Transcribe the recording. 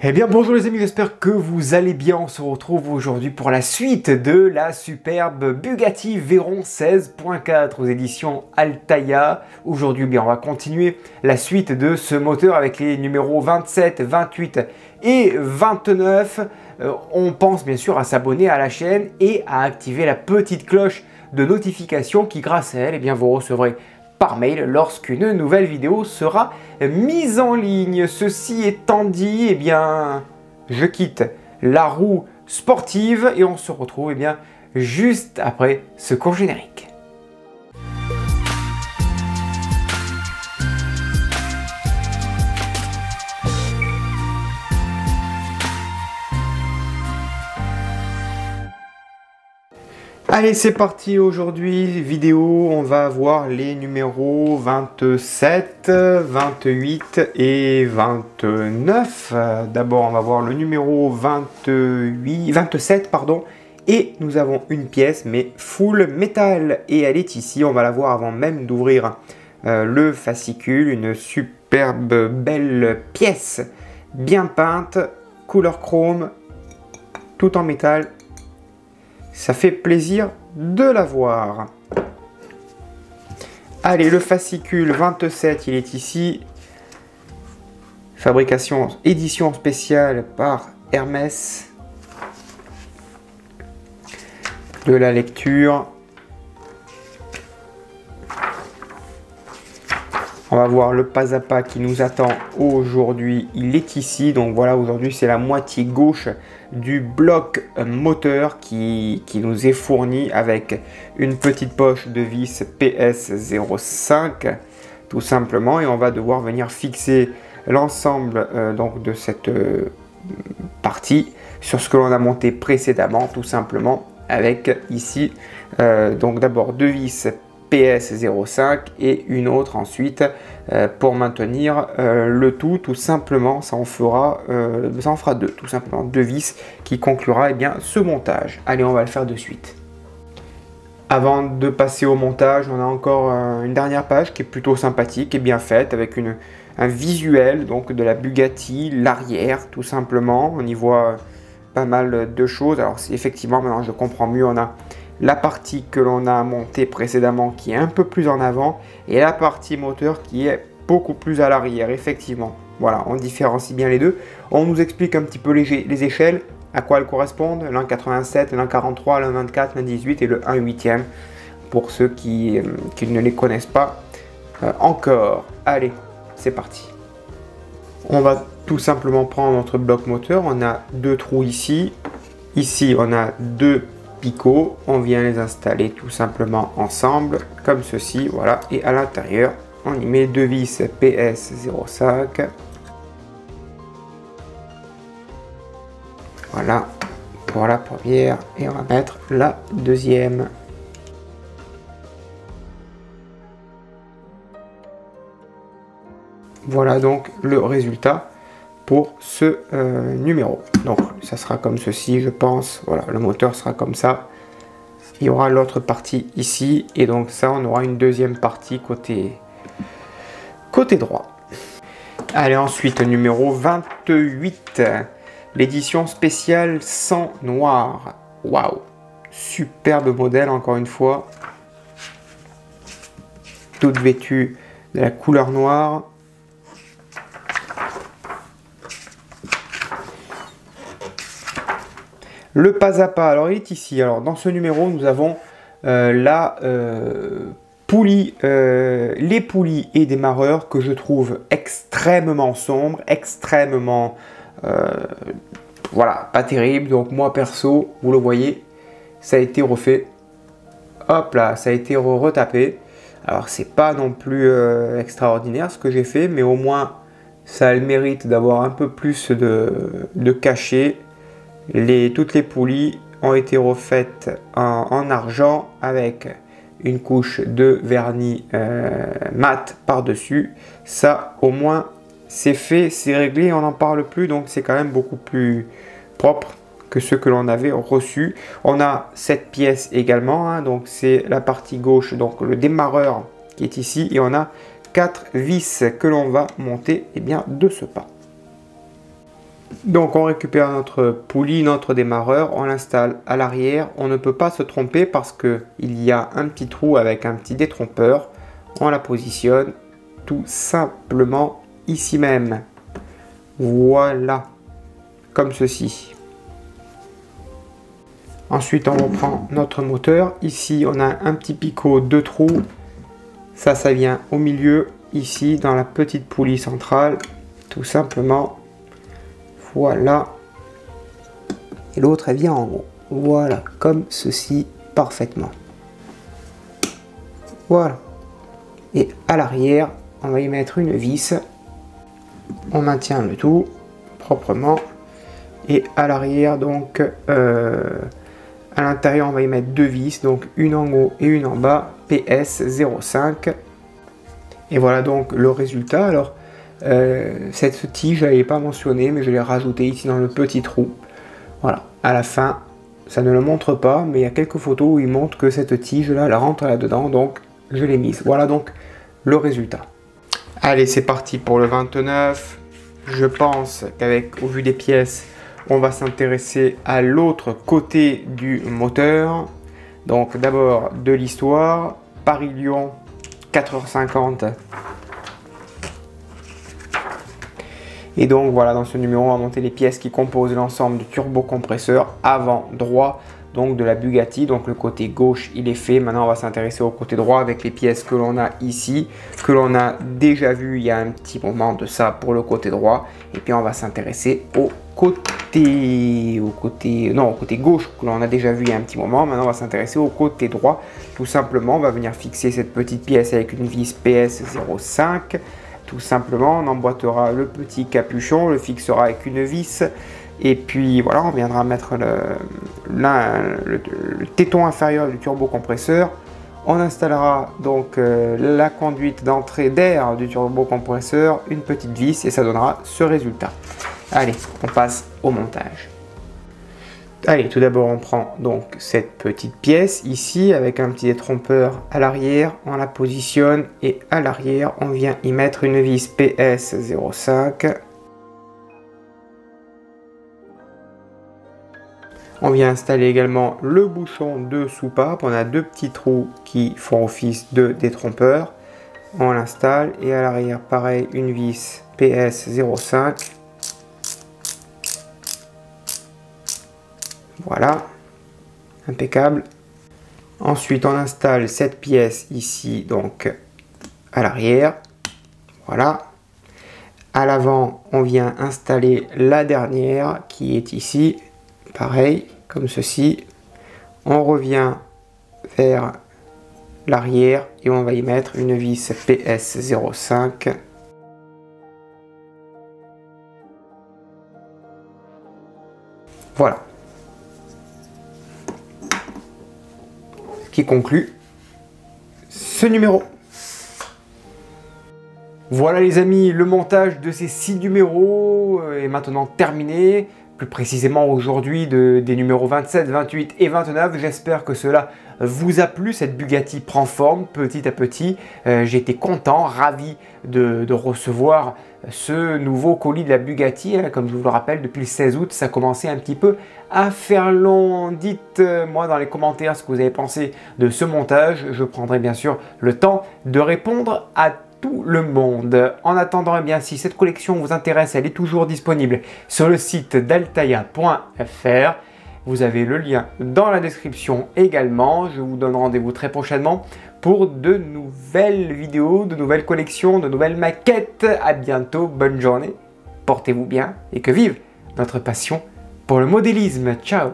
Eh bien bonjour les amis, j'espère que vous allez bien. On se retrouve aujourd'hui pour la suite de la superbe Bugatti Veyron 16.4 aux éditions Altaïa. Aujourd'hui on va continuer la suite de ce moteur avec les numéros 27, 28 et 29. On pense bien sûr à s'abonner à la chaîne et à activer la petite cloche de notification qui grâce à elle, vous recevrez par mail lorsqu'une nouvelle vidéo sera mise en ligne. Ceci étant dit, je quitte la roue sportive et on se retrouve juste après ce court générique. Allez, c'est parti. Aujourd'hui, vidéo, on va voir les numéros 27, 28 et 29. D'abord, on va voir le numéro 27, et nous avons une pièce, mais full métal. Et elle est ici, on va la voir avant même d'ouvrir le fascicule. Une superbe belle pièce, bien peinte, couleur chrome, tout en métal. Ça fait plaisir de la voir. Allez, le fascicule 27, il est ici. Fabrication, édition spéciale par Hermès. De la lecture. On va voir le pas à pas qui nous attend aujourd'hui. Il est ici. Donc voilà, aujourd'hui c'est la moitié gauche du bloc moteur qui nous est fourni avec une petite poche de vis PS05 tout simplement. Et on va devoir venir fixer l'ensemble donc de cette partie sur ce que l'on a monté précédemment tout simplement avec ici donc d'abord deux vis PS05 et une autre ensuite pour maintenir le tout simplement. Ça en fera deux tout simplement, deux vis qui conclura ce montage. Allez, on va le faire de suite. Avant de passer au montage, on a encore une dernière page qui est plutôt sympathique et bien faite avec un visuel donc de la Bugatti, l'arrière tout simplement. On y voit pas mal de choses. Alors effectivement maintenant je comprends mieux, on a la partie que l'on a montée précédemment qui est un peu plus en avant et la partie moteur qui est beaucoup plus à l'arrière. Effectivement, voilà, on différencie bien les deux. On nous explique un petit peu les échelles, à quoi elles correspondent, l'1,87, l'1,43, l'1,24, l'1,18 et le 1,8e pour ceux qui ne les connaissent pas encore. Allez, c'est parti. On va tout simplement prendre notre bloc moteur. On a deux trous ici. Ici, on a deux picots, on vient les installer tout simplement ensemble comme ceci, voilà, et à l'intérieur on y met deux vis PS05, voilà pour la première et on va mettre la deuxième. Voilà donc le résultat pour ce numéro. Donc ça sera comme ceci, je pense. Voilà, le moteur sera comme ça. Il y aura l'autre partie ici et donc ça on aura une deuxième partie côté droit. Allez, ensuite numéro 28, l'édition spéciale sans noir. Waouh, superbe modèle encore une fois, toute vêtue de la couleur noire. Le pas à pas, alors il est ici. Alors dans ce numéro, nous avons la poulie, les poulies et démarreurs que je trouve extrêmement sombres, extrêmement, voilà, pas terrible. Donc moi perso, vous le voyez, ça a été refait. Hop là, ça a été retapé. Alors c'est pas non plus extraordinaire ce que j'ai fait, mais au moins ça a le mérite d'avoir un peu plus de cachet. Toutes les poulies ont été refaites en argent avec une couche de vernis mat par-dessus. Ça, au moins, c'est fait, c'est réglé, on n'en parle plus. Donc, c'est quand même beaucoup plus propre que ce que l'on avait reçu. On a cette pièce également. Hein, donc, c'est la partie gauche, donc le démarreur qui est ici. Et on a 4 vis que l'on va monter de ce pas. Donc on récupère notre poulie, notre démarreur, on l'installe à l'arrière. On ne peut pas se tromper parce qu'il y a un petit trou avec un petit détrompeur. On la positionne tout simplement ici même. Voilà, comme ceci. Ensuite on reprend notre moteur. Ici on a un petit picot de trous. Ça vient au milieu, ici dans la petite poulie centrale, tout simplement. Voilà. Et l'autre, elle vient en haut. Voilà, comme ceci, parfaitement. Voilà. Et à l'arrière, on va y mettre une vis. On maintient le tout proprement. Et à l'arrière, donc, à l'intérieur, on va y mettre deux vis. Donc, une en haut et une en bas. PS 05. Et voilà donc le résultat. Alors, cette tige, je ne l'avais pas mentionné, mais je l'ai rajouté ici dans le petit trou. Voilà, à la fin, ça ne le montre pas, mais il y a quelques photos où il montre que cette tige-là, elle rentre là-dedans, donc je l'ai mise. Voilà donc le résultat. Allez, c'est parti pour le 29. Je pense qu'avec, au vu des pièces, on va s'intéresser à l'autre côté du moteur. Donc d'abord de l'histoire, Paris-Lyon, 4h50. Et donc voilà, dans ce numéro, on va monter les pièces qui composent l'ensemble du turbocompresseur avant droit, donc de la Bugatti. Donc le côté gauche, il est fait. Maintenant, on va s'intéresser au côté droit avec les pièces que l'on a ici, que l'on a déjà vu il y a un petit moment de ça pour le côté droit. Et puis on va s'intéresser au côté gauche que l'on a déjà vu il y a un petit moment. Maintenant, on va s'intéresser au côté droit. Tout simplement, on va venir fixer cette petite pièce avec une vis PS 05. Tout simplement, on emboîtera le petit capuchon, le fixera avec une vis. Et puis voilà, on viendra mettre le téton inférieur du turbocompresseur. On installera donc la conduite d'entrée d'air du turbocompresseur, une petite vis et ça donnera ce résultat. Allez, on passe au montage. Allez, tout d'abord on prend donc cette petite pièce ici avec un petit détrompeur à l'arrière, on la positionne et à l'arrière on vient y mettre une vis PS 05. On vient installer également le bouchon de soupape, on a deux petits trous qui font office de détrompeur. On l'installe et à l'arrière pareil une vis PS 05. Voilà, impeccable. Ensuite, on installe cette pièce ici, donc à l'arrière. Voilà. À l'avant, on vient installer la dernière qui est ici. Pareil, comme ceci. On revient vers l'arrière et on va y mettre une vis PS 05. Voilà. Qui conclut ce numéro. Voilà les amis, le montage de ces 6 numéros est maintenant terminé. Plus précisément aujourd'hui des numéros 27, 28 et 29. J'espère que cela vous a plu. Cette Bugatti prend forme petit à petit. J'ai été content, ravi de recevoir ce nouveau colis de la Bugatti. Comme je vous le rappelle, depuis le 16 août, ça commençait un petit peu à faire long. Dites-moi dans les commentaires ce que vous avez pensé de ce montage. Je prendrai bien sûr le temps de répondre à tout le monde. En attendant, eh bien, si cette collection vous intéresse, elle est toujours disponible sur le site daltaïa.fr. Vous avez le lien dans la description également. Je vous donne rendez-vous très prochainement pour de nouvelles vidéos, de nouvelles collections, de nouvelles maquettes. À bientôt, bonne journée, portez-vous bien et que vive notre passion pour le modélisme. Ciao!